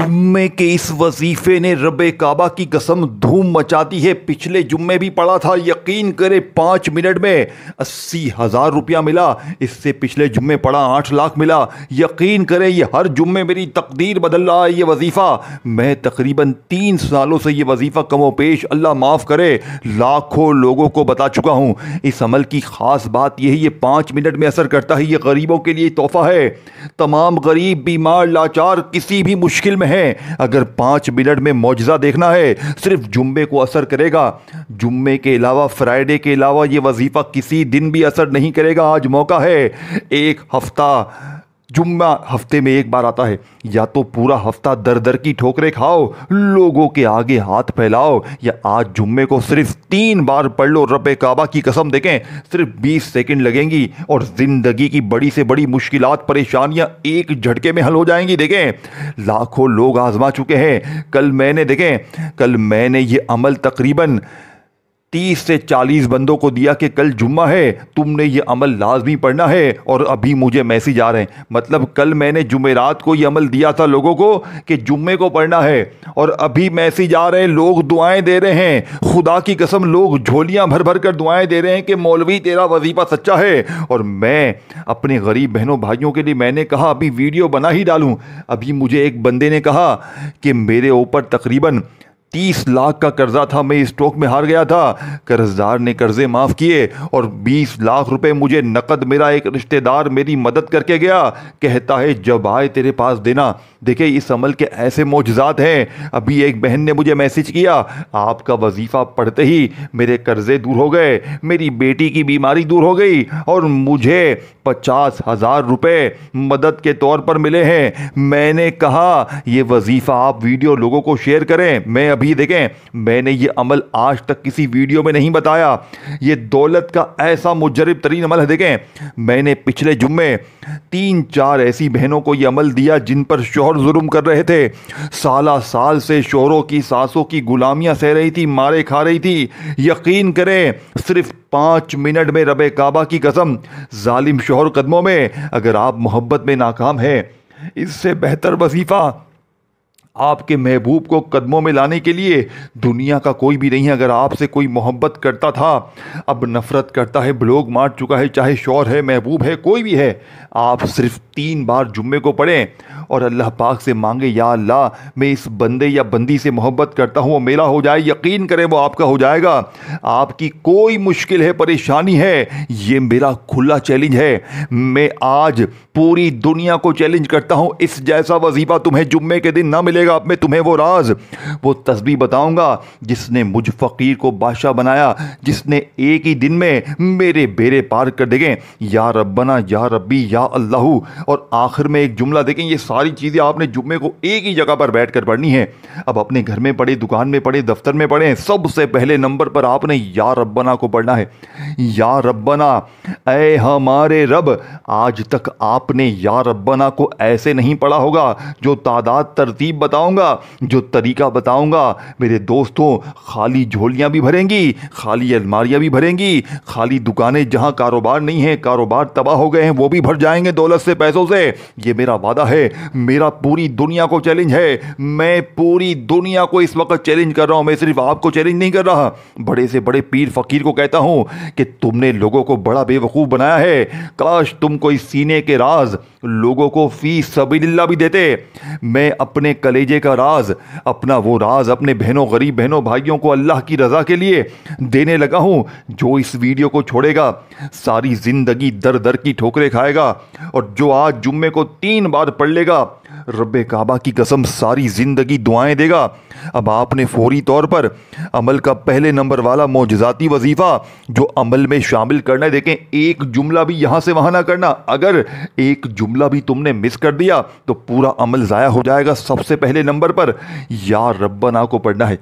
जुम्मे के इस वजीफे ने रब्बे काबा की कसम धूम मचा दी है। पिछले जुम्मे भी पढ़ा था, यकीन करे 5 मिनट में 80,000 रुपया मिला। इससे पिछले जुम्मे पढ़ा 8 लाख मिला। यकीन करे ये हर जुम्मे मेरी तकदीर बदल रहा है ये वजीफ़ा। मैं तकरीबन 3 सालों से ये वजीफ़ा कमो पेश, अल्लाह माफ़ करे, लाखों लोगों को बता चुका हूँ। इस अमल की ख़ास बात यह है ये 5 मिनट में असर करता है। ये गरीबों के लिए तोहफ़ा है। तमाम गरीब, बीमार, लाचार, किसी भी मुश्किल में है, अगर 5 मिनट में मौजज़ा देखना है सिर्फ जुम्मे को असर करेगा। जुम्मे के अलावा, फ्राइडे के अलावा ये वजीफ़ा किसी दिन भी असर नहीं करेगा। आज मौका है। एक हफ्ता, जुम्मा हफ्ते में एक बार आता है, या तो पूरा हफ्ता दर दर की ठोकरें खाओ, लोगों के आगे हाथ फैलाओ, या आज जुम्मे को सिर्फ 3 बार पढ़ लो। रब्बे काबा की कसम देखें, सिर्फ 20 सेकंड लगेंगी और जिंदगी की बड़ी से बड़ी मुश्किलात, परेशानियां एक झटके में हल हो जाएंगी। देखें, लाखों लोग आजमा चुके हैं। कल मैंने ये अमल तकरीबन 30 से 40 बंदों को दिया कि कल जुम्मा है, तुमने ये अमल लाजमी पढ़ना है, और अभी मुझे मैसेज आ रहे हैं। मतलब कल मैंने जुमेरात को ये अमल दिया था लोगों को कि जुम्मे को पढ़ना है, और अभी मैसेज आ रहे हैं, लोग दुआएं दे रहे हैं। खुदा की कसम, लोग झोलियां भर भर कर दुआएं दे रहे हैं कि मौलवी तेरा वजीफा सच्चा है। और मैं अपने गरीब बहनों भाइयों के लिए मैंने कहा अभी वीडियो बना ही डालूं। अभी मुझे एक बंदे ने कहा कि मेरे ऊपर तकरीबन 30 लाख का कर्जा था, मैं स्टॉक में हार गया था। कर्जदार ने कर्जे माफ़ किए और 20 लाख रुपए मुझे नकद मेरा एक रिश्तेदार मेरी मदद करके गया। कहता है जब आए तेरे पास देना। देखिए, इस अमल के ऐसे मौजज़ात हैं। अभी एक बहन ने मुझे मैसेज किया, आपका वजीफ़ा पढ़ते ही मेरे कर्जे दूर हो गए, मेरी बेटी की बीमारी दूर हो गई, और मुझे 50,000 रुपये मदद के तौर पर मिले हैं। मैंने कहा ये वजीफ़ा आप वीडियो लोगों को शेयर करें। मैं अभी देखें, मैंने ये अमल आज तक किसी वीडियो में नहीं बताया। ये दौलत का ऐसा मुजरिब तरीन अमल है। देखें, मैंने पिछले जुम्मे 3-4 ऐसी बहनों को ये अमल दिया जिन पर शौहर जुल्म कर रहे थे। साल से शौहरों की, सासों की गुलामियां सह रही थी, मारे खा रही थी। यकीन करें, सिर्फ 5 मिनट में रब्बे काबा की कसम, जालिम शौहर कदमों में। अगर आप मोहब्बत में नाकाम है, इससे बेहतर वजीफा आपके महबूब को कदमों में लाने के लिए दुनिया का कोई भी नहीं है। अगर आपसे कोई मोहब्बत करता था, अब नफरत करता है, ब्लॉक मार चुका है, चाहे शौहर है, महबूब है, कोई भी है, आप सिर्फ 3 बार जुम्मे को पढ़ें और अल्लाह पाक से मांगे, या अल्लाह, मैं इस बंदे या बंदी से मोहब्बत करता हूँ, वो मेरा हो जाए। यकीन करें वो आपका हो जाएगा। आपकी कोई मुश्किल है, परेशानी है, ये मेरा खुला चैलेंज है। मैं आज पूरी दुनिया को चैलेंज करता हूँ, इस जैसा वजीफा तुम्हें जुम्मे के दिन ना मिलेगा। अब मैं तुम्हें वो राज, वो तस्बीह बताऊंगा जिसने मुझ फकीर को बादशाह बनाया, जिसने एक ही दिन में मेरे बेड़े पार कर देंगे। या रब्बना, या रब्बी, या अल्लाहू। और आखिर में एक जुमला देखें, ये सारी चीज़ें आपने जुम्मे को एक ही जगह पर बैठकर पढ़नी है। अब अपने घर में पढ़े, दुकान में पढ़े, दफ्तर में पढ़े, सबसे पहले नंबर पर आपने या रब्बना को पढ़ना है। या रब्बना, ऐ हमारे रब। आज तक आपने या रब्बना को ऐसे नहीं पढ़ा होगा। जो तादाद तरतीब बताऊंगा, जो तरीका बताऊंगा, मेरे दोस्तों, खाली झोलियां भी भरेंगी, खाली अलमारियां भी भरेंगी, खाली दुकानें जहां कारोबार नहीं है, कारोबार तबाह हो गए हैं, वो भी भर जाएंगे दौलत से, पैसों से। ये मेरा वादा है। मेरा पूरी दुनिया को चैलेंज है। मैं पूरी दुनिया को इस वक्त चैलेंज कर रहा हूं। मैं सिर्फ आपको चैलेंज नहीं कर रहा, बड़े से बड़े पीर फकीर को कहता हूं कि तुमने लोगों को बड़ा बेवकूफ बनाया है। काश तुमको इस सीने के राज लोगों को फी सबीलिल्लाह भी देते। मैं अपने कलेजे का राज, अपना वो राज अपने बहनों, गरीब बहनों भाइयों को अल्लाह की रजा के लिए देने लगा हूं। जो इस वीडियो को छोड़ेगा सारी जिंदगी दर दर की ठोकरें खाएगा, और जो आज जुम्मे को 3 बार पढ़ लेगा, रब्बे काबा की कसम सारी जिंदगी दुआएं देगा। अब आपने फौरी तौर पर अमल का पहले नंबर वाला मौजज़ाती वजीफा जो अमल में शामिल करना है। देखें, एक जुमला भी यहां से वहां ना करना। अगर एक जुमला भी तुमने मिस कर दिया तो पूरा अमल ज़ाया हो जाएगा। सबसे पहले नंबर पर या रब्बना को पढ़ना है।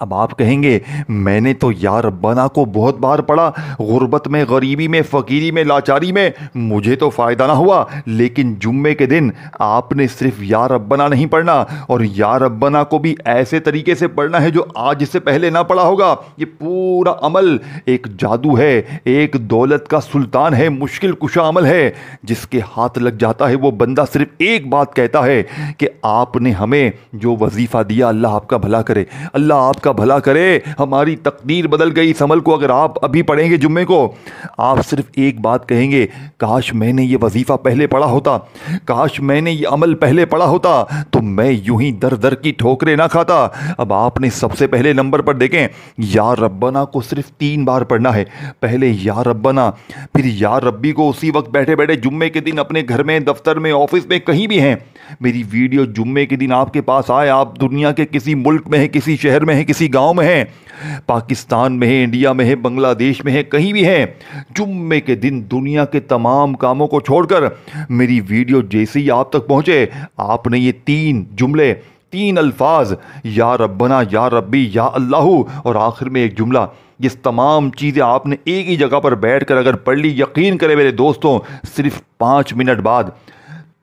अब आप कहेंगे मैंने तो या रब्बाना को बहुत बार पढ़ा, गुर्बत में, गरीबी में, फ़कीरी में, लाचारी में, मुझे तो फ़ायदा ना हुआ। लेकिन जुम्मे के दिन आपने सिर्फ या रब्बाना नहीं पढ़ना, और या रब्बाना को भी ऐसे तरीके से पढ़ना है जो आज से पहले ना पढ़ा होगा। ये पूरा अमल एक जादू है, एक दौलत का सुल्तान है, मुश्किल कुशा अमल है। जिसके हाथ लग जाता है वो बंदा सिर्फ एक बात कहता है कि आपने हमें जो वजीफ़ा दिया, अल्लाह आपका भला करे, अल्लाह आपका भला करे, हमारी तकदीर बदल गई इस अमल को। अगर आप अभी पढ़ेंगे जुम्मे को, आप सिर्फ एक बात कहेंगे, काश मैंने ये वजीफा पहले पढ़ा होता, काश मैंने ये अमल पहले पढ़ा होता, तो मैं यूं ही दर दर की ठोकरें ना खाता। अब आपने सबसे पहले नंबर पर देखें, या रब्बना को सिर्फ 3 बार पढ़ना है। पहले या रब्बना, फिर या रब्बी को उसी वक्त बैठे बैठे जुम्मे के दिन अपने घर में, दफ्तर में, ऑफिस में, कहीं भी हैं, मेरी वीडियो जुम्मे के दिन आपके पास आए, आप दुनिया के किसी मुल्क में हैं, किसी शहर में हैं, किसी गांव में हैं, पाकिस्तान में है, इंडिया में है, बांग्लादेश में है, कहीं भी है, जुम्मे के दिन दुनिया के तमाम कामों को छोड़कर मेरी वीडियो जैसे ही आप तक पहुंचे, आपने ये 3 जुमले, 3 अल्फाज, या रब्बना, या रब्बी, या अल्लाहू, और आखिर में एक जुमला, ये तमाम चीज़ें आपने एक ही जगह पर बैठकर अगर पढ़ ली, यकीन करें मेरे दोस्तों, सिर्फ 5 मिनट बाद,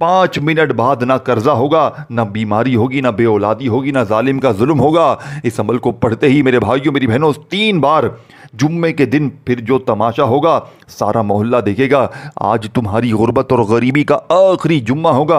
5 मिनट बाद ना कर्जा होगा, ना बीमारी होगी, ना बेऔलादी होगी, ना जालिम का जुल्म होगा। इस अमल को पढ़ते ही मेरे भाइयों, मेरी बहनों, 3 बार जुम्मे के दिन फिर जो तमाशा होगा सारा मोहल्ला देखेगा। आज तुम्हारी गुर्बत और गरीबी का आखिरी जुम्मा होगा।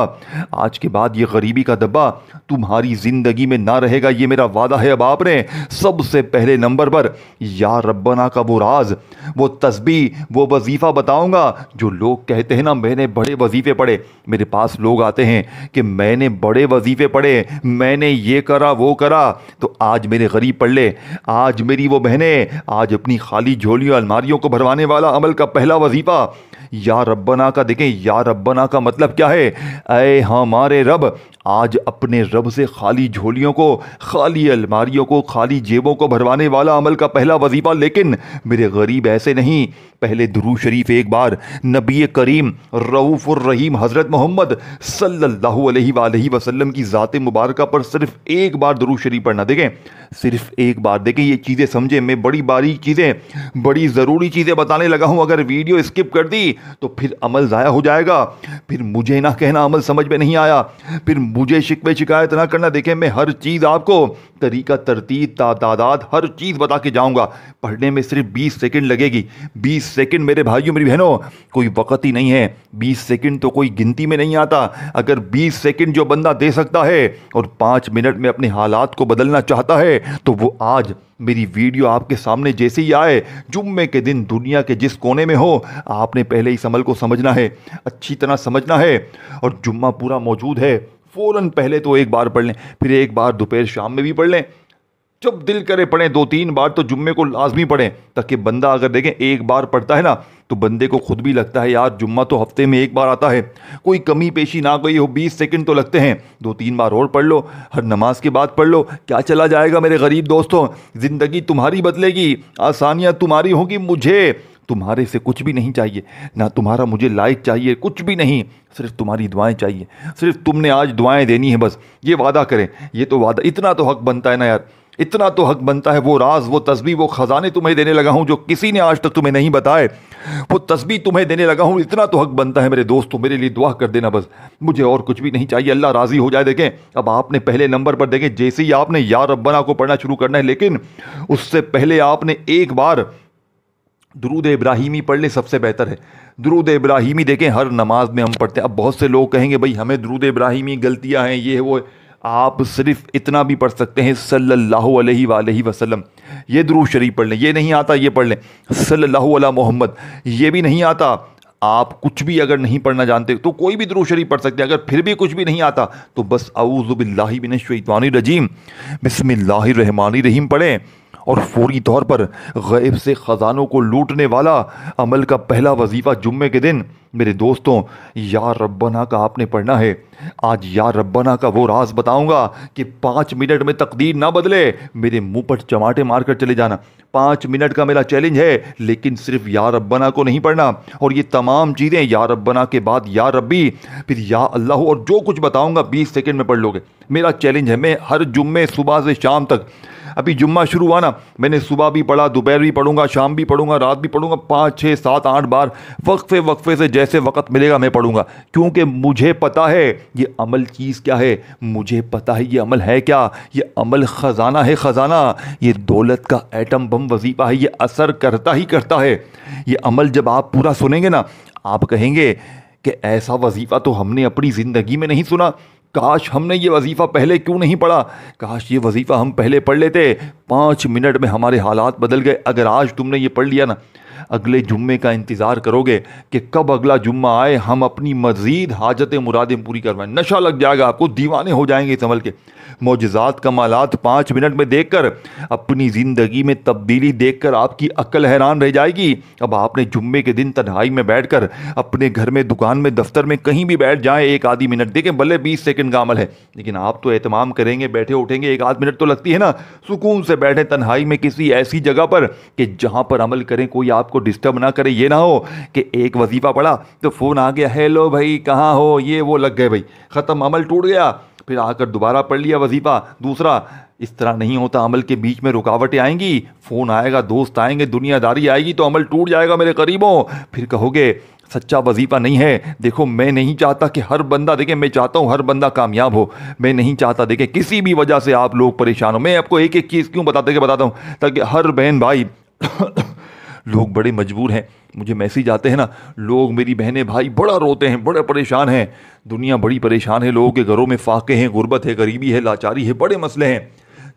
आज के बाद ये गरीबी का दब्बा तुम्हारी ज़िंदगी में ना रहेगा, ये मेरा वादा है। अब आपने सबसे पहले नंबर पर या रब्बना का वो राज, वो तस्बीह, वो वजीफ़ा बताऊंगा जो लोग कहते हैं ना, मैंने बड़े वजीफ़े पढ़े। मेरे पास लोग आते हैं कि मैंने बड़े वजीफ़े पढ़े, मैंने ये करा वो करा। तो आज मेरे गरीब पढ़ ले, आज मेरी वो बहनें, आज अपनी खाली झोलियों, अलमारियों को भरवाने वाला अमल का पहला वजीफ़ा या रब्बना का देखें। या रब्बना का मतलब क्या है? ऐ हमारे रब, आज अपने रब से खाली झोलियों को, खाली अलमारियों को, खाली जेबों को भरवाने वाला अमल का पहला वजीफ़ा। लेकिन मेरे गरीब ऐसे नहीं, पहले दुरूद शरीफ एक बार नबी करीम रऊफ़ुर रहीम हज़रत मोहम्मद सल्लल्लाहु अलैहि वसल्लम की ज़ात मुबारका पर सिर्फ एक बार दुरूद शरीफ पढ़ना। देखें, सिर्फ एक बार देखें, ये चीज़ें समझें। मैं बड़ी बारीक चीज़ें, बड़ी ज़रूरी चीज़ें बताने लगा हूँ। अगर वीडियो स्किप कर दी तो फिर अमल ज़ाया हो जाएगा, फिर मुझे ना कहना अमल समझ में नहीं आया, फिर मुझे शिकवे शिकायत ना करना। देखें, मैं हर चीज़ आपको तरीका, तरतीब, तादाद, हर चीज़ बता के जाऊँगा। पढ़ने में सिर्फ 20 सेकंड लगेगी। 20 सेकंड मेरे भाइयों मेरी बहनों, कोई वक़्त ही नहीं है। 20 सेकंड तो कोई गिनती में नहीं आता। अगर 20 सेकंड जो बंदा दे सकता है और 5 मिनट में अपने हालात को बदलना चाहता है, तो वो आज मेरी वीडियो आपके सामने जैसे ही आए, जुम्मे के दिन दुनिया के जिस कोने में हो, आपने पहले इस अमल को समझना है, अच्छी तरह समझना है। और जुम्मा पूरा मौजूद है, फ़ौरन पहले तो एक बार पढ़ लें, फिर एक बार दोपहर शाम में भी पढ़ लें, जब दिल करे पढ़ें। 2-3 बार तो जुम्मे को लाजमी पढ़ें, ताकि बंदा अगर देखें एक बार पढ़ता है ना, तो बंदे को खुद भी लगता है यार जुम्मा तो हफ्ते में एक बार आता है, कोई कमी पेशी ना गई हो। 20 सेकंड तो लगते हैं, 2-3 बार और पढ़ लो, हर नमाज के बाद पढ़ लो, क्या चला जाएगा मेरे गरीब दोस्तों। ज़िंदगी तुम्हारी बदलेगी, आसानियाँ तुम्हारी होंगी। मुझे तुम्हारे से कुछ भी नहीं चाहिए, ना तुम्हारा मुझे लाइक चाहिए, कुछ भी नहीं, सिर्फ तुम्हारी दुआएं चाहिए। सिर्फ तुमने आज दुआएं देनी है, बस ये वादा करें। ये तो वादा, इतना तो हक बनता है ना यार, इतना तो हक बनता है। वो राज, वो तस्बीह, वो ख़जाने तुम्हें देने लगा हूं जो किसी ने आज तक तुम्हें नहीं बताए, वो तस्बीह तुम्हें देने लगा हूं। इतना तो हक बनता है मेरे दोस्तों, मेरे लिए दुआ कर देना बस, मुझे और कुछ भी नहीं चाहिए, अल्लाह राज़ी हो जाए। देखें, अब आपने पहले नंबर पर देखें, जैसे ही आपने या रब्बना को पढ़ना शुरू करना है, लेकिन उससे पहले आपने एक बार दुरूद इब्राहिमी पढ़ ले, सबसे बेहतर है। दुरूद इब्राहिमी देखें हर नमाज में हम पढ़ते हैं। अब बहुत से लोग कहेंगे भाई हमें दुरूद इब्राहिमी गलतियां हैं, ये है वो है। आप सिर्फ इतना भी पढ़ सकते हैं, सल्लल्लाहु अलैहि वसल्लम, ये दुरूद शरीफ पढ़ लें। ये नहीं आता, ये पढ़ लें, सल्लल्लाहु अला मोहम्मद, ये भी नहीं आता। आप कुछ भी अगर नहीं पढ़ना जानते तो कोई भी दुरूद शरीफ पढ़ सकते हैं। अगर फिर भी कुछ भी नहीं आता तो बस औज़ु बिल्लाहि मिनश शैतानिर रजीम, बिस्मिल्लाहिर रहमानिर रहीम पढ़ें। और फौरी तौर पर गैब से ख़जानों को लूटने वाला अमल का पहला वजीफ़ा जुम्मे के दिन मेरे दोस्तों, या रब्बना का आपने पढ़ना है। आज या रब्बना का वो राज बताऊंगा कि 5 मिनट में तकदीर ना बदले, मेरे मुंह पर चमाटे मारकर चले जाना। 5 मिनट का मेरा चैलेंज है, लेकिन सिर्फ या रब्बना को नहीं पढ़ना। और ये तमाम चीज़ें या रब्बना के बाद या रब्बी, फिर या अल्लाह, और जो कुछ बताऊंगा 20 सेकंड में पढ़ लोगे। मेरा चैलेंज है, मैं हर जुम्मे सुबह से शाम तक अभी जुम्मा शुरू हुआ ना, मैंने सुबह भी पढ़ा, दोपहर भी पढ़ूंगा, शाम भी पढ़ूंगा, रात भी पढ़ूंगा, 5 6 7 8 बार वक्फे वक्फे से जैसे वक्त मिलेगा मैं पढ़ूंगा, क्योंकि मुझे पता है ये अमल चीज़ क्या है, मुझे पता है ये अमल है क्या। ये अमल ख़जाना है, ख़जाना। ये दौलत का एटम बम वजीफ़ा है, ये असर करता ही करता है। ये अमल जब आप पूरा सुनेंगे ना, आप कहेंगे कि ऐसा वजीफ़ा तो हमने अपनी ज़िंदगी में नहीं सुना, काश हमने ये वजीफ़ा पहले क्यों नहीं पढ़ा, काश ये वजीफ़ा हम पहले पढ़ लेते, 5 मिनट में हमारे हालात बदल गए। अगर आज तुमने ये पढ़ लिया ना, अगले जुम्मे का इंतज़ार करोगे कि कब अगला जुम्मा आए, हम अपनी मज़ीद हाजतें मुरादें पूरी करवाएं। नशा लग जाएगा आपको, दीवाने हो जाएंगे इस अमल के। मौजज़ात कमालात 5 मिनट में देखकर, अपनी ज़िंदगी में तब्दीली देखकर आपकी अक्ल हैरान रह जाएगी। अब आपने जुम्मे के दिन तन्हाई में बैठकर अपने घर में, दुकान में, दफ्तर में, कहीं भी बैठ जाएं, 1 आधी मिनट देखें, भले 20 सेकंड का अमल है, लेकिन आप तो एहतमाम करेंगे, बैठे उठेंगे, 1 आध मिनट तो लगती है ना। सुकून से बैठे तन्हाई में किसी ऐसी जगह पर कि जहाँ पर अमल करें, कोई आपको डिस्टर्ब ना करे। ये ना हो कि एक वजीफ़ा पढ़ा तो फ़ोन आ गया, हेलो भाई कहाँ हो, ये वो, लग गए भाई, ख़त्म, अमल टूट गया। फिर आकर दोबारा पढ़ लिया वजीफ़ा दूसरा। इस तरह नहीं होता, अमल के बीच में रुकावटें आएंगी, फ़ोन आएगा, दोस्त आएंगे, दुनियादारी आएगी, तो अमल टूट जाएगा मेरे करीबों। फिर कहोगे सच्चा वजीफ़ा नहीं है। देखो, मैं नहीं चाहता कि हर बंदा, देखे, मैं चाहता हूँ हर बंदा कामयाब हो। मैं नहीं चाहता, देखे, किसी भी वजह से आप लोग परेशान हो। मैं आपको एक एक चीज़ क्यों बताता हूँ, ताकि हर बहन भाई लोग बड़े मजबूर हैं, मुझे मैसेज आते हैं ना, लोग, मेरी बहनें भाई बड़ा रोते हैं, बड़े परेशान हैं, दुनिया बड़ी परेशान है, लोगों के घरों में फाके हैं, गुर्बत है, गरीबी है, लाचारी है, बड़े मसले हैं।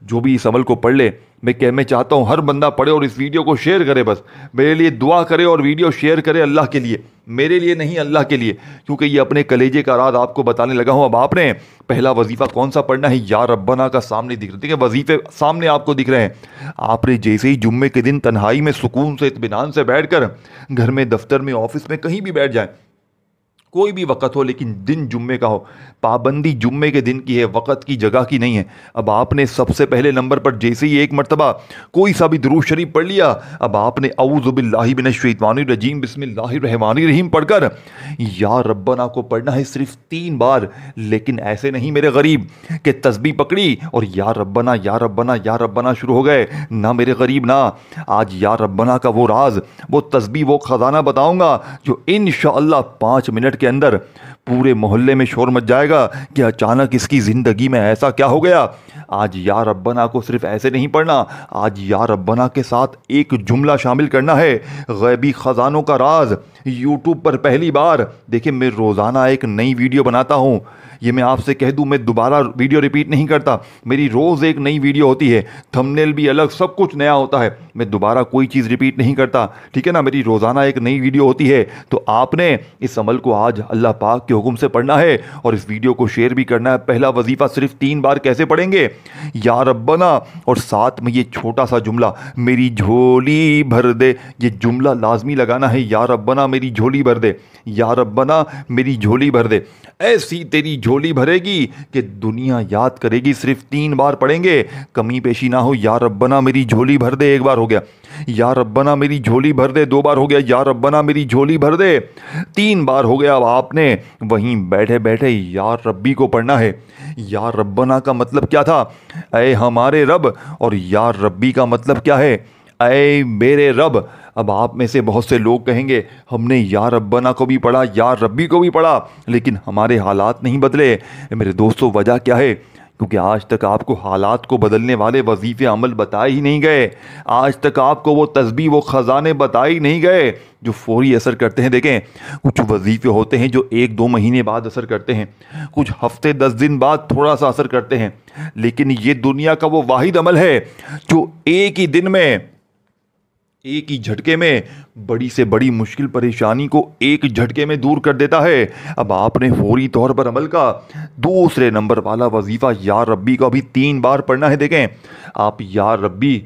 जो भी इस अमल को पढ़ ले, मैं चाहता हूँ हर बंदा पढ़े और इस वीडियो को शेयर करे, बस मेरे लिए दुआ करे और वीडियो शेयर करे, अल्लाह के लिए, मेरे लिए नहीं, अल्लाह के लिए, क्योंकि ये अपने कलेजे का राज आपको बताने लगा हूँ। अब आपने पहला वजीफ़ा कौन सा पढ़ना है, या रब्बना का सामने दिख रहा है, वजीफ़े सामने आपको दिख रहे हैं। आपने जैसे ही जुम्मे के दिन तन्हाई में सुकून से, इत्मीनान से बैठकर, घर में, दफ्तर में, ऑफिस में, कहीं भी बैठ जाए, कोई भी वक़्त हो, लेकिन दिन जुम्मे का हो, पाबंदी जुम्मे के दिन की है, वक़्त की, जगह की नहीं है। अब आपने सबसे पहले नंबर पर जैसे ही एक मरतबा कोई सा भी दुरूद शरीफ पढ़ लिया, अब आपने औज़ु बिल्लाहि मिनश्शैतानिर रजीम बिस्मिल्लाहिर्रहमानिर्रहीम पढ़कर या रब्बना को पढ़ना है सिर्फ 3 बार। लेकिन ऐसे नहीं मेरे गरीब कि तस्बीह पकड़ी और या रब्बना या रब्बना या रब्बना शुरू हो गए, ना मेरे गरीब ना। आज या रब्बना का वो राज, वो तस्बीह, वो ख़जाना बताऊँगा जो इंशाअल्लाह 5 मिनट के अंदर पूरे मोहल्ले में शोर मच जाएगा कि अचानक इसकी ज़िंदगी में ऐसा क्या हो गया। आज या रब्बना को सिर्फ ऐसे नहीं पढ़ना, आज या रब्बना के साथ एक जुमला शामिल करना है, गैबी ख़जानों का राज। यूट्यूब पर पहली बार, देखिए, मैं रोज़ाना एक नई वीडियो बनाता हूँ, ये मैं आपसे कह दूं, मैं दोबारा वीडियो रिपीट नहीं करता, मेरी रोज़ एक नई वीडियो होती है, थंबनेल भी अलग, सब कुछ नया होता है, मैं दोबारा कोई चीज़ रिपीट नहीं करता, ठीक है ना। मेरी रोज़ाना एक नई वीडियो होती है, तो आपने इस अमल को आज अल्लाह पाक के हुक्म से पढ़ना है और इस वीडियो को शेयर भी करना है। पहला वजीफ़ा सिर्फ 3 बार कैसे पढ़ेंगे, या रब्बना, और साथ में ये छोटा सा जुमला, मेरी झोली भर दे, ये जुमला लाजमी लगाना है, या रब्बना मेरी झोली भर दे, या रब्बना मेरी झोली भर दे। ऐसी तेरी झोली भरेगी कि दुनिया याद करेगी। सिर्फ 3 बार पढ़ेंगे, कमी पेशी ना हो। या रब्बना मेरी झोली भर दे, 1 बार हो गया, या रब्बना मेरी झोली भर दे 2 बार हो गया, या रब्बना मेरी झोली भर दे 3 बार हो गया। अब आपने वहीं बैठे बैठे या रब्बी को पढ़ना है। या रब्बना का मतलब क्या था, ऐ हमारे रब, और या रब्बी का मतलब क्या है, ऐ मेरे रब। अब आप में से बहुत से लोग कहेंगे हमने या रब्बना को भी पढ़ा, या रब्बी को भी पढ़ा, लेकिन हमारे हालात नहीं बदले। मेरे दोस्तों, वजह क्या है, क्योंकि आज तक आपको हालात को बदलने वाले वजीफ़े अमल बताए ही नहीं गए। आज तक आपको वो तस्बीह, वो ख़जाने बताए ही नहीं गए जो फौरी असर करते हैं। देखें, कुछ वजीफ़े होते हैं जो 1-2 महीने बाद असर करते हैं, कुछ हफ्ते 10 दिन बाद थोड़ा सा असर करते हैं, लेकिन ये दुनिया का वो वाहिद अमल है जो एक ही दिन में, एक ही झटके में बड़ी से बड़ी मुश्किल परेशानी को एक झटके में दूर कर देता है। अब आपने फौरी तौर पर अमल का दूसरे नंबर वाला वजीफ़ा या रब्बी का भी 3 बार पढ़ना है। देखें, आप या रब्बी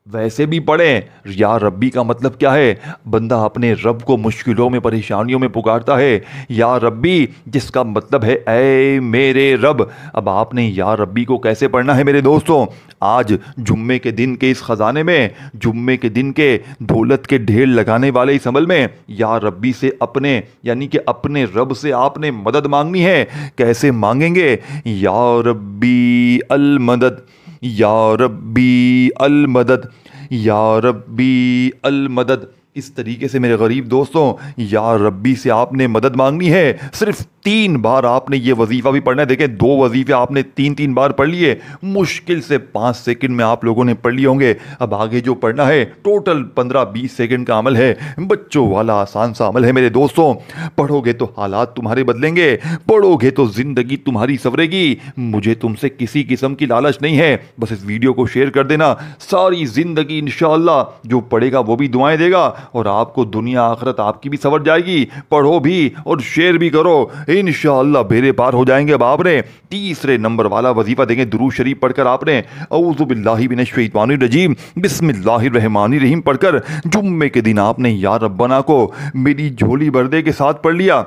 वैसे भी पढ़ें, या रब्बी का मतलब क्या है, बंदा अपने रब को मुश्किलों में, परेशानियों में पुकारता है, या रब्बी, जिसका मतलब है ऐ मेरे रब। अब आपने या रब्बी को कैसे पढ़ना है मेरे दोस्तों, आज जुम्मे के दिन के इस ख़जाने में, जुम्मे के दिन के दौलत के ढेर लगाने वाले इस अमल में, या रब्बी से अपने, यानी कि अपने रब से आपने मदद मांगनी है। कैसे मांगेंगे, या रब्बी अल मदद, या रब्बी अल मदद, या रब्बी अल मदद। इस तरीके से मेरे गरीब दोस्तों या रब्बी से आपने मदद मांगनी है। सिर्फ 3 बार आपने ये वजीफा भी पढ़ना है। देखें 2 वजीफे आपने 3-3 बार पढ़ लिए, मुश्किल से 5 सेकंड में आप लोगों ने पढ़ लिए होंगे। अब आगे जो पढ़ना है टोटल 15-20 सेकंड का अमल है, बच्चों वाला आसान सा अमल है मेरे दोस्तों। पढ़ोगे तो हालात तुम्हारे बदलेंगे, पढ़ोगे तो जिंदगी तुम्हारी संवरेगी। मुझे तुमसे किसी किस्म की लालच नहीं है, बस इस वीडियो को शेयर कर देना। सारी जिंदगी इंशाअल्लाह जो पढ़ेगा वो भी दुआएं देगा और आपको दुनिया आखिरत आपकी भी संवर जाएगी। पढ़ो भी और शेयर भी करो, इंशाअल्लाह बेड़े पार हो जाएंगे। अब आपने 3 नंबर वाला वजीफा देंगे, दुरूद शरीफ पढ़कर आपने औज़ु बिल्लाहि मिनश शैतानिर रजीम बिस्मिल्लाहिर रहमानिर रहीम पढ़कर जुम्मे के दिन आपने या रब्बना को मेरी झोली भर दे के साथ पढ़ लिया।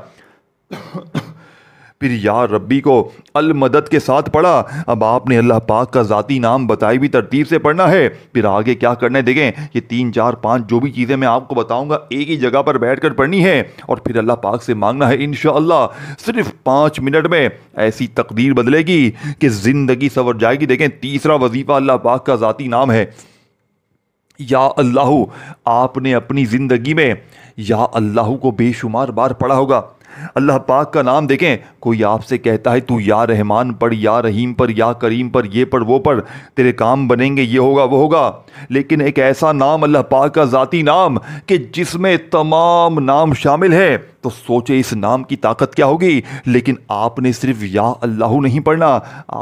फिर या रब्बी को अल मदद के साथ पढ़ा। अब आपने अल्लाह पाक का ज़ाती नाम बताई भी तरतीब से पढ़ना है। फिर आगे क्या करना है देखें, ये 3, 4, 5 जो भी चीज़ें मैं आपको बताऊंगा एक ही जगह पर बैठकर पढ़नी है और फिर अल्लाह पाक से मांगना है। इंशाअल्लाह सिर्फ 5 मिनट में ऐसी तकदीर बदलेगी कि ज़िंदगी संवर जाएगी। देखें 3रा वजीफ़ा अल्लाह पाक का ज़ाती नाम है या अल्लाह। आपने अपनी ज़िंदगी में या अल्लाह को बेशुमार बार पढ़ा होगा। अल्लाह पाक का नाम देखें, कोई आपसे कहता है तू या रहमान पढ़, या रहीम पर, या करीम पर, ये पढ़ वो पढ़, तेरे काम बनेंगे, ये होगा वो होगा। लेकिन एक ऐसा नाम अल्लाह पाक का ज़ाती नाम कि जिसमें तमाम नाम शामिल है, तो सोचे इस नाम की ताकत क्या होगी। लेकिन आपने सिर्फ या अल्लाह नहीं पढ़ना।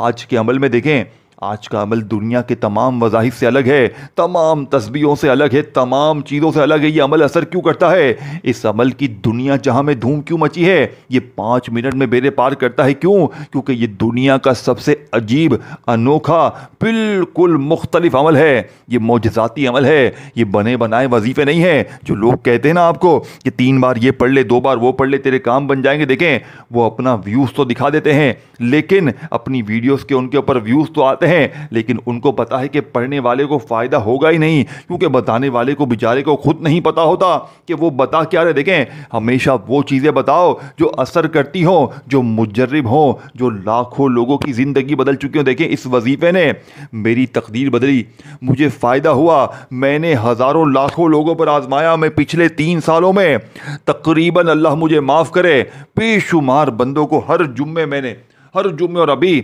आज के अमल में देखें, आज का अमल दुनिया के तमाम वज़ाहिफ से अलग है, तमाम तस्बीहों से अलग है, तमाम चीज़ों से अलग है। ये अमल असर क्यों करता है? इस अमल की दुनिया जहां में धूम क्यों मची है? ये 5 मिनट में बेड़े पार करता है क्यों? क्योंकि ये दुनिया का सबसे अजीब, अनोखा, बिल्कुल मुख्तलिफ अमल है। ये मौजज़ाती अमल है, ये बने बनाए वजीफ़े नहीं है। जो लोग कहते हैं ना आपको कि 3 बार ये पढ़ ले, 2 बार वो पढ़ ले, तेरे काम बन जाएंगे। देखें वो अपना व्यूज़ तो दिखा देते हैं, लेकिन अपनी वीडियोज़ के उनके ऊपर व्यूज़ तो आते हैं, लेकिन उनको पता है कि पढ़ने वाले को फ़ायदा होगा ही नहीं, क्योंकि बताने वाले को बेचारे को खुद नहीं पता होता कि वो बता क्या रहे। देखें हमेशा वो चीज़ें बताओ जो असर करती हो, जो मुजर्रिब हो, जो लाखों लोगों की ज़िंदगी बदल चुकी हो। देखें इस वजीफ़े ने मेरी तकदीर बदली, मुझे फ़ायदा हुआ, मैंने हज़ारों लाखों लोगों पर आजमाया। मैं पिछले 3 सालों में तकरीबन, अल्लाह मुझे माफ़ करे, बेशुमार बंदों को हर जुम्मे और अभी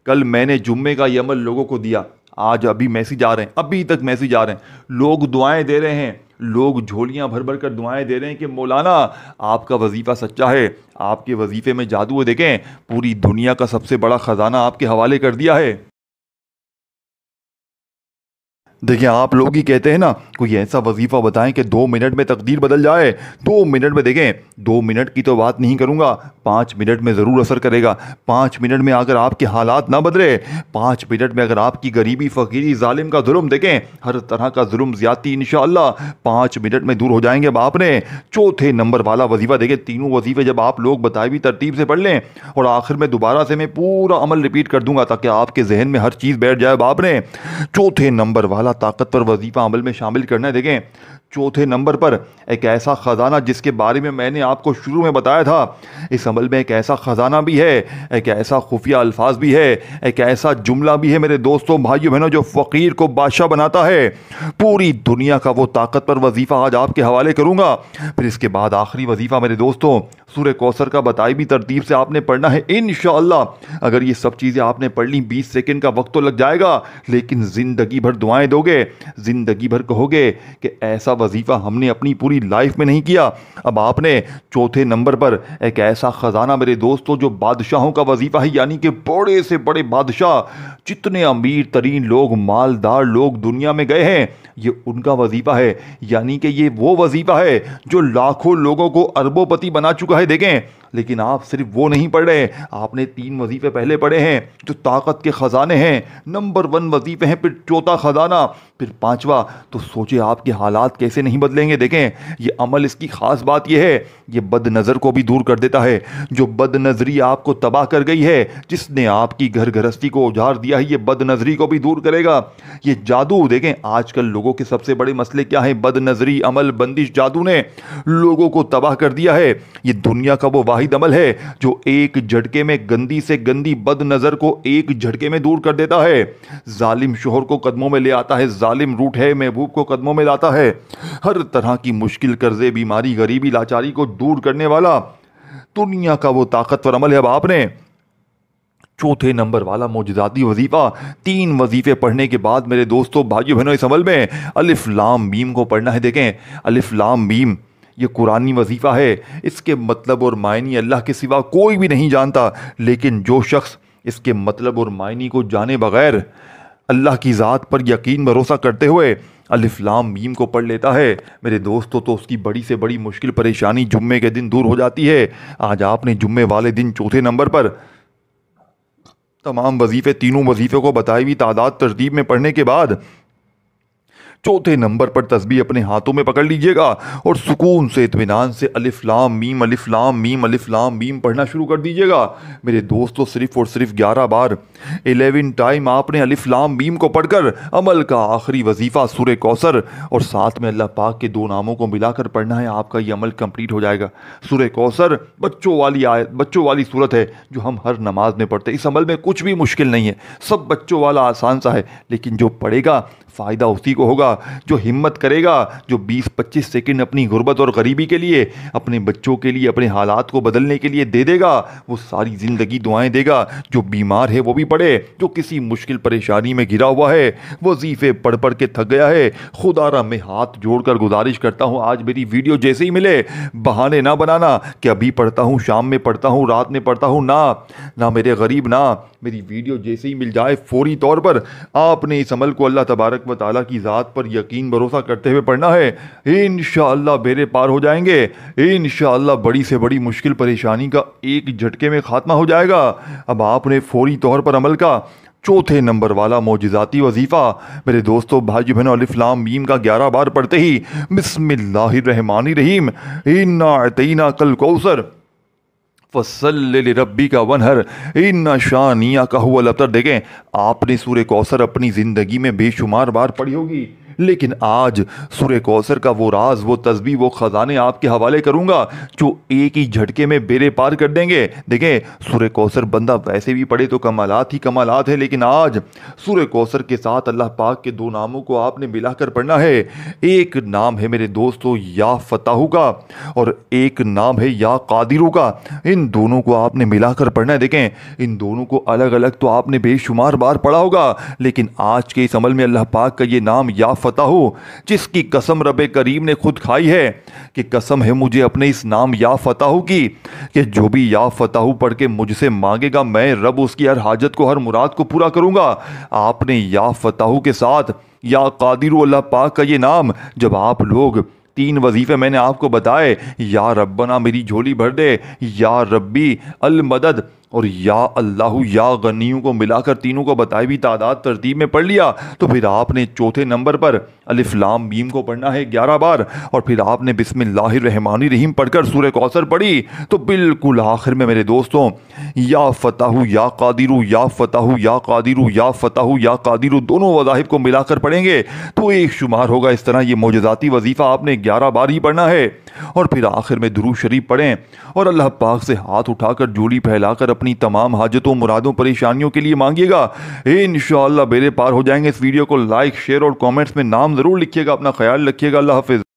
कल मैंने जुम्मे का ये अमल लोगों को दिया। आज अभी मैसेज आ रहे हैं, अभी तक मैसेज आ रहे हैं, लोग दुआएं दे रहे हैं, लोग झोलियां भर भर कर दुआएं दे रहे हैं कि मौलाना आपका वजीफ़ा सच्चा है, आपके वजीफ़े में जादू है। देखें पूरी दुनिया का सबसे बड़ा ख़जाना आपके हवाले कर दिया है। देखिए आप लोग ही कहते हैं ना, कोई ऐसा वजीफ़ा बताएं कि 2 मिनट में तकदीर बदल जाए। 2 मिनट में, देखें 2 मिनट की तो बात नहीं करूंगा, 5 मिनट में ज़रूर असर करेगा। 5 मिनट में अगर आपके हालात ना बदले, 5 मिनट में अगर आपकी गरीबी, फ़कीरी, जालिम का जुल्म, देखें हर तरह का जुल्म, ज़्यादती इंशाअल्लाह 5 मिनट में दूर हो जाएंगे। अब आपने 4थे नंबर वाला वजीफ़ा देखें, तीनों वजीफ़े जब आप लोग बताए भी तरतीब से पढ़ लें और आखिर में दोबारा से मैं पूरा अमल रिपीट कर दूंगा ताकि आपके जहन में हर चीज़ बैठ जाए। अब आपने 4थे नंबर वाला ताकतवर वजीफा अमल में शामिल करना है। देखें 4थे नंबर पर एक ऐसा ख़जाना जिसके बारे में मैंने आपको शुरू में बताया था। इस अमल में एक ऐसा ख़जाना भी है, एक ऐसा खुफिया अल्फाज भी है, एक ऐसा जुमला भी है मेरे दोस्तों, भाइयों बहनों, जो फ़कीर को बादशाह बनाता है। पूरी दुनिया का वो ताकतवर वजीफ़ा आज आपके हवाले करूँगा। फिर इसके बाद आखिरी वजीफ़ा मेरे दोस्तों सूरह कौसर का बताई भी तरतीब से आपने पढ़ना है। इंशाअल्लाह अगर ये सब चीज़ें आपने पढ़ ली, 20 सेकंड का वक्त तो लग जाएगा, लेकिन ज़िंदगी भर दुआएं दोगे, ज़िंदगी भर कहोगे कि ऐसा वजीफ़ा हमने अपनी पूरी लाइफ में नहीं किया। अब आपने 4थे नंबर पर एक ऐसा ख़जाना मेरे दोस्तों जो बादशाहों का वजीफ़ा है, यानी कि बड़े से बड़े बादशाह, जितने अमीर तरीन लोग, मालदार लोग दुनिया में गए हैं, ये उनका वजीफ़ा है। यानी कि ये वो वजीफ़ा है जो लाखों लोगों को अरबोपति बना चुका है। देखें लेकिन आप सिर्फ वो नहीं पढ़ रहे, आपने 3 वजीफ़े पहले पढ़े हैं जो ताकत के ख़जाने हैं, नंबर 1 वजीफ़े हैं, फिर 4था ख़जाना, फिर 5वां। तो सोचे आपके हालात कैसे नहीं बदलेंगे। देखें ये अमल, इसकी ख़ास बात यह है, ये बदनज़र को भी दूर कर देता है। जो बदनज़री आपको तबाह कर गई है, जिसने आपकी घर गृहस्थी को उजाड़ दिया है, ये बदनज़री को भी दूर करेगा। ये जादू, देखें आजकल लोगों के सबसे बड़े मसले क्या हैं? बदनज़री, अमल, बंदिश, जादू ने लोगों को तबाह कर दिया है। ये दुनिया का वो वाहिद अमल है जो एक झटके में गंदी से गंदी बद नज़र को एक झटके में दूर कर देता है। जालिम शोहर को कदमों में ले आता है, जालिम रूठ है महबूब को कदमों में लाता है। हर तरह की मुश्किल, कर्जे, बीमारी, गरीबी, लाचारी को दूर करने वाला दुनिया का वो ताकतवर अमल है। अब आपने चौथे नंबर वाला मोजज़ाती वजीफ़ा 3 वजीफ़े पढ़ने के बाद मेरे दोस्तों, भाइयों, बहनों, इस अमल में अलिफ लाम मीम को पढ़ना है। देखें, अलिफ लाम मीम ये कुरानी वजीफ़ा है। इसके मतलब और मायनी अल्लाह के सिवा कोई भी नहीं जानता, लेकिन जो शख्स इसके मतलब और मायनी को जाने बगैर अल्लाह की ज़ात पर यकीन भरोसा करते हुए अलिफ लाम मीम को पढ़ लेता है मेरे दोस्तों, तो उसकी बड़ी से बड़ी मुश्किल परेशानी जुम्मे के दिन दूर हो जाती है। आज आपने जुम्मे वाले दिन चौथे नंबर पर तमाम वजीफ़े, तीनों वजीफ़े को बताई हुई तादाद तरतीब में पढ़ने के बाद चौथे नंबर पर तस्बीह अपने हाथों में पकड़ लीजिएगा और सुकून से, इत्मीनान से अलिफ लाम मीम, अलिफ लाम मीम, अलिफ लाम मीम पढ़ना शुरू कर दीजिएगा मेरे दोस्तों। सिर्फ और सिर्फ 11 बार 11 टाइम आपने अलिफ लाम मीम को पढ़कर अमल का आखिरी वजीफ़ा सूरह कौसर और साथ में अल्लाह पाक के 2 नामों को मिलाकर पढ़ना है। आपका ये अमल कंप्लीट हो जाएगा। सूरह कौसर बच्चों वाली आयत, बच्चों वाली सूरत है जो हम हर नमाज में पढ़ते हैं। इस अमल में कुछ भी मुश्किल नहीं है, सब बच्चों वाला आसान सा है, लेकिन जो पढ़ेगा फ़ायदा उसी को होगा जो हिम्मत करेगा, जो 20-25 सेकंड अपनी गुर्बत और गरीबी के लिए, अपने बच्चों के लिए, अपने हालात को बदलने के लिए दे देगा, वो सारी ज़िंदगी दुआएं देगा। जो बीमार है वो भी पढ़े, जो किसी मुश्किल परेशानी में घिरा हुआ है, वजीफ़े पढ़ पढ़ के थक गया है, खुदारा मैं हाथ जोड़कर गुजारिश करता हूँ, आज मेरी वीडियो जैसे ही मिले बहाने ना बनाना कि अभी पढ़ता हूँ, शाम में पढ़ता हूँ, रात में पढ़ता हूँ। ना मेरे गरीब, ना मेरी वीडियो जैसे ही मिल जाए फौरी तौर पर आपने इस अमल को अल्लाह तबारक व तआला की ज़ात पर यकीन भरोसा करते हुए पढ़ना है। इंशाअल्लाह बेड़े पार हो जाएंगे, इंशाअल्लाह बड़ी से बड़ी मुश्किल परेशानी का एक झटके में खात्मा हो जाएगा। अब आपने फौरी तौर पर अमल का चौथे नंबर वाला मोजज़ाती वजीफ़ा मेरे दोस्तों, भाइयों, बहनों, अलिफ लाम मीम का 11 बार पढ़ते ही बिस्मिल्लाहिर्रहमानिर्रहीम इन्ना अतैना कल कौसर फसल्लि लिरब्बिका वनहर इन्ना शानिया का हुवल अब्तर। देखें, आपने सूरह कौसर अपनी ज़िंदगी में बेशुमार बार पढ़ी होगी, लेकिन आज सूरह कौसर का वो राज, वो तस्बीह, वो ख़जाने आपके हवाले करूँगा जो एक ही झटके में बेड़े पार कर देंगे। देखें, सूरह कौसर बंदा वैसे भी पढ़े तो कमालात ही कमालात है, लेकिन आज सूरह कौसर के साथ अल्लाह पाक के 2 नामों को आपने मिलाकर पढ़ना है। एक नाम है मेरे दोस्तों या फताहू का और एक नाम है या कादिरू का। इन दोनों को आपने मिलाकर पढ़ना है। देखें, इन दोनों को अलग अलग तो आपने बेशुमार बार पढ़ा होगा, लेकिन आज के इस अमल में अल्लाह पाक का ये नाम या फताहू, जिसकी कसम रब करीम ने खुद खाई है कि कसम है मुझे अपने इस नाम या फताहू की कि जो भी या फताहू पढ़ के मुझसे मांगेगा मैं रब उसकी हर हाजत को, हर मुराद को पूरा करूंगा। आपने या फताहू के साथ या कादिरू अल्लाह पाक का ये नाम, जब आप लोग 3 वजीफ़े मैंने आपको बताए, या रब्बना मेरी झोली भर दे, या रब्बी अल मदद और या अल्लाह या गनियों को मिलाकर तीनों को बताई भी तादाद तरतीब में पढ़ लिया, तो फिर आपने चौथे नंबर पर अलिफ लाम मीम को पढ़ना है 11 बार और फिर आपने बिस्मिल्लाहिर्रहमानिर्रहीम पढ़कर सूरह कौसर पढ़ी, तो बिल्कुल आखिर में मेरे दोस्तों या फताहू या कादिरू, या फताहू या कादिरू, या फताहू या कादिरू दोनों वज़ाहिब को मिलाकर पढ़ेंगे तो एक शुमार होगा। इस तरह ये मोजज़ाती वजीफ़ा आपने 11 बार ही पढ़ना है और फिर आखिर में दुरूद शरीफ पढ़ें और अल्लाह पाक से हाथ उठाकर झोली फैलाकर अपनी तमाम हाजतों, मुरादों, परेशानियों के लिए मांगिएगा। इंशाअल्लाह बेड़े पार हो जाएंगे। इस वीडियो को लाइक, शेयर और कमेंट्स में नाम ज़रूर लिखिएगा। अपना ख्याल रखिएगा। अल्लाह हाफ़िज़।